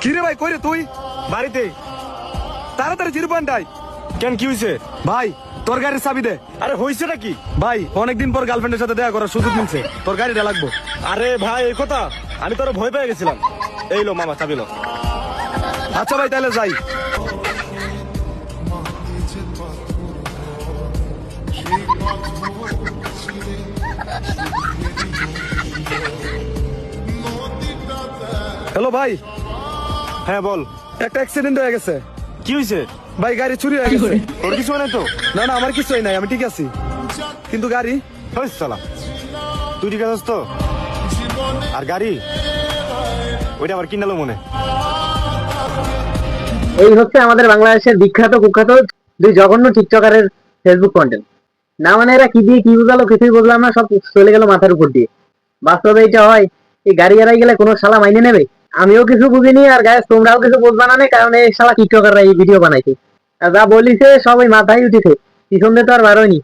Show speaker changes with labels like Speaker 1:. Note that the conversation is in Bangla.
Speaker 1: কিরে ভাই কই রে তুই?
Speaker 2: বাড়িতে।
Speaker 1: তাড়াতাড়ি 0.5 আয়।
Speaker 2: কেন কি হয়েছে?
Speaker 1: ভাই তোর গাড়ির চাবি দে।
Speaker 2: আরে হয়েছেটা কি?
Speaker 1: ভাই অনেকদিন পর গার্লফ্রেন্ডের সাথে দেখা করার সুযোগ মিলছে, তোর গাড়িটা লাগবো।
Speaker 2: আরে ভাই এই কথা, আমি তোর ভয় পেয়ে গেছিলাম। এই লো মামা চাবি লো।
Speaker 1: আচ্ছা ভাই তাহলে যাই। হ্যালো ভাই,
Speaker 2: হ্যাঁ বল,
Speaker 1: একটা অ্যাক্সিডেন্ট হয়ে গেছে।
Speaker 2: কি হয়েছে?
Speaker 1: ভাই গাড়ি চুরি হয়ে গেছে।
Speaker 2: তোর কিছু হয় নাই তো?
Speaker 1: না না আমার কিছুই নাই, আমি ঠিক আছি, কিন্তু গাড়ি।
Speaker 2: হয়েছে সালা, তুই ঠিক আছিস তো? আর গাড়ি ওইটা আবার কিনালো মনে।
Speaker 3: এই হচ্ছে আমাদের বাংলাদেশের বিখ্যাত কুখ্যাত দুই জঘন্য টিকটকারের ফেসবুক কন্টেন্ট। না মানে এরা কি দিয়ে কি বুঝালো কিছুই বুঝলাম না, সব চলে গেল মাথার উপর দিয়ে। বাস্তবে এটা হয়, এই গাড়ি এড়াই গেলে কোনো শালা মাইনে নেবে? আমিও কিছু বুঝিনি, আর গায়ে তোমরাও কিছু বুঝবা না, কারণ এই শালা টিকটকাররা এই ভিডিও বানাইছে। আর যা বলিছে সব ওই মাথায় উঠেছে, পিছন দিয়ে তো আর বারোয়নি।